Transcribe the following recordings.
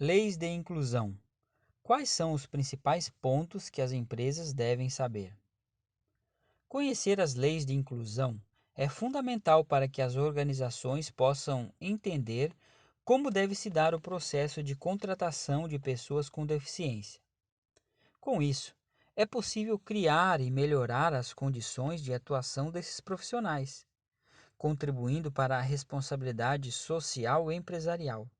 Leis de inclusão. Quais são os principais pontos que as empresas devem saber? Conhecer as leis de inclusão é fundamental para que as organizações possam entender como deve se dar o processo de contratação de pessoas com deficiência. Com isso, é possível criar e melhorar as condições de atuação desses profissionais, contribuindo para a responsabilidade social e empresarial.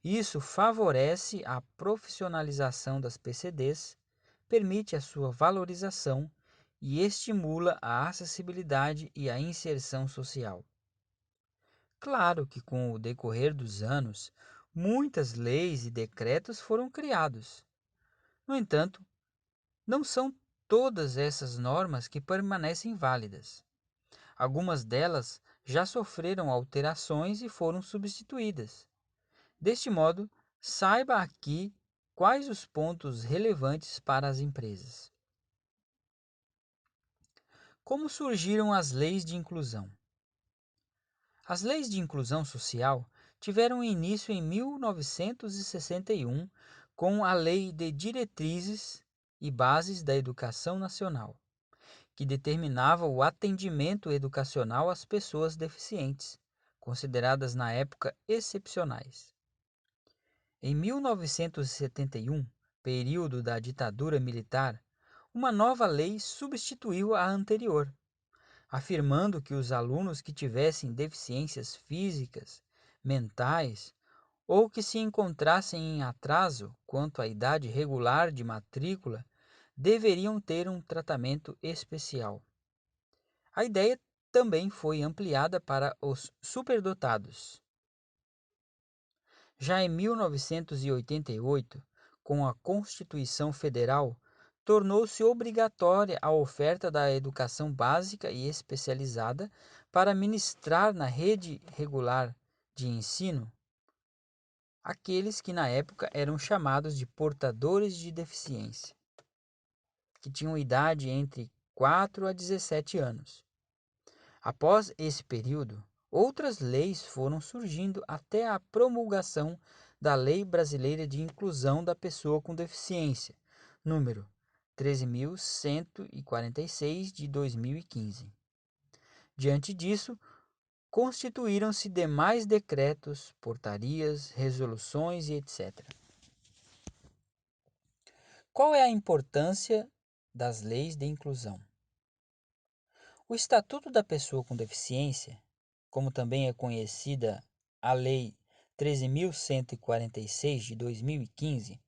Isso favorece a profissionalização das PCDs, permite a sua valorização e estimula a acessibilidade e a inserção social. Claro que, com o decorrer dos anos, muitas leis e decretos foram criados. No entanto, não são todas essas normas que permanecem válidas. Algumas delas já sofreram alterações e foram substituídas. Deste modo, saiba aqui quais os pontos relevantes para as empresas. Como surgiram as leis de inclusão? As leis de inclusão social tiveram início em 1961 com a Lei de Diretrizes e Bases da Educação Nacional, que determinava o atendimento educacional às pessoas deficientes, consideradas na época excepcionais. Em 1971, período da ditadura militar, uma nova lei substituiu a anterior, afirmando que os alunos que tivessem deficiências físicas, mentais ou que se encontrassem em atraso quanto à idade regular de matrícula deveriam ter um tratamento especial. A ideia também foi ampliada para os superdotados. Já em 1988, com a Constituição Federal, tornou-se obrigatória a oferta da educação básica e especializada para ministrar na rede regular de ensino aqueles que na época eram chamados de portadores de deficiência, que tinham idade entre 4 a 17 anos. Após esse período, outras leis foram surgindo até a promulgação da Lei Brasileira de Inclusão da Pessoa com Deficiência, número 13.146 de 2015. Diante disso, constituíram-se demais decretos, portarias, resoluções e etc. Qual é a importância das leis de inclusão? O Estatuto da Pessoa com Deficiência, como também é conhecida a Lei 13.146 de 2015,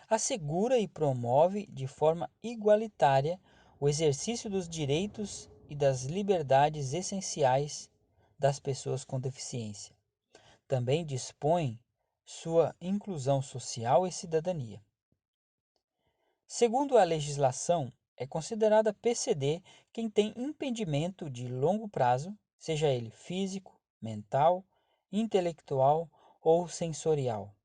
assegura e promove de forma igualitária o exercício dos direitos e das liberdades essenciais das pessoas com deficiência. Também dispõe sua inclusão social e cidadania. Segundo a legislação, é considerada PCD quem tem impedimento de longo prazo, seja ele físico, mental, intelectual ou sensorial,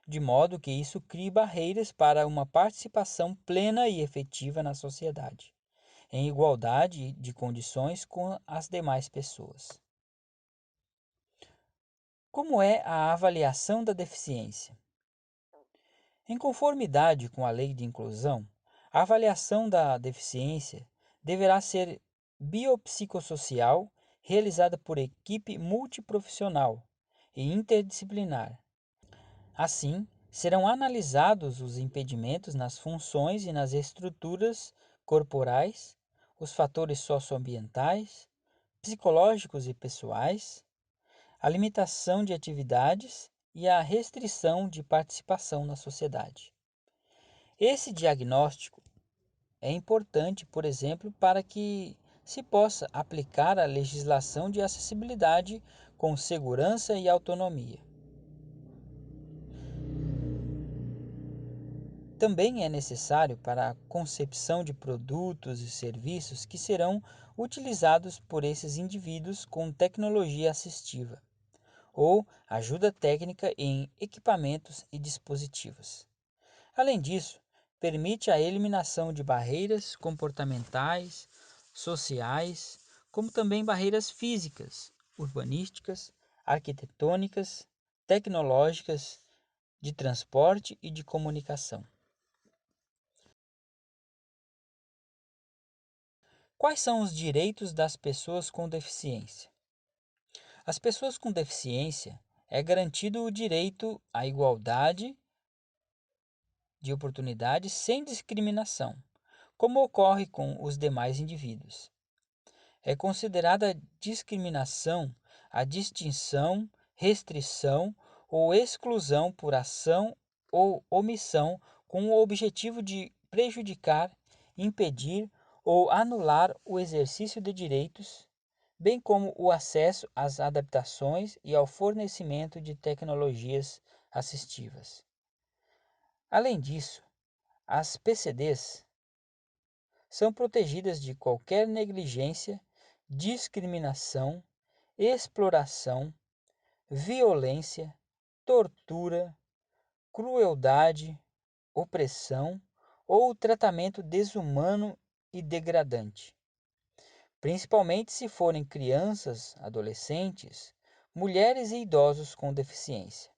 de modo que isso crie barreiras para uma participação plena e efetiva na sociedade, em igualdade de condições com as demais pessoas. Como é a avaliação da deficiência? Em conformidade com a Lei de Inclusão, a avaliação da deficiência deverá ser biopsicossocial, realizada por equipe multiprofissional e interdisciplinar. Assim, serão analisados os impedimentos nas funções e nas estruturas corporais, os fatores socioambientais, psicológicos e pessoais, a limitação de atividades e a restrição de participação na sociedade. Esse diagnóstico é importante, por exemplo, para que se possa aplicar a legislação de acessibilidade com segurança e autonomia. Também é necessário para a concepção de produtos e serviços que serão utilizados por esses indivíduos com tecnologia assistiva ou ajuda técnica em equipamentos e dispositivos. Além disso, permite a eliminação de barreiras comportamentais, sociais, como também barreiras físicas, urbanísticas, arquitetônicas, tecnológicas, de transporte e de comunicação. Quais são os direitos das pessoas com deficiência? Às pessoas com deficiência é garantido o direito à igualdade de oportunidades sem discriminação, como ocorre com os demais indivíduos. É considerada discriminação a distinção, restrição ou exclusão por ação ou omissão com o objetivo de prejudicar, impedir ou anular o exercício de direitos, bem como o acesso às adaptações e ao fornecimento de tecnologias assistivas. Além disso, as PCDs são protegidas de qualquer negligência, discriminação, exploração, violência, tortura, crueldade, opressão ou tratamento desumano e degradante, principalmente se forem crianças, adolescentes, mulheres e idosos com deficiência.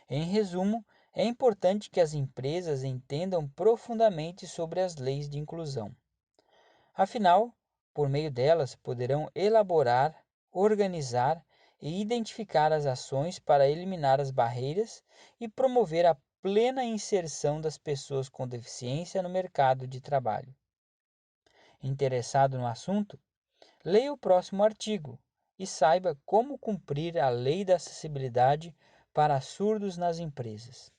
Em resumo, é importante que as empresas entendam profundamente sobre as leis de inclusão. Afinal, por meio delas, poderão elaborar, organizar e identificar as ações para eliminar as barreiras e promover a plena inserção das pessoas com deficiência no mercado de trabalho. Interessado no assunto? Leia o próximo artigo e saiba como cumprir a lei da acessibilidade para surdos nas empresas.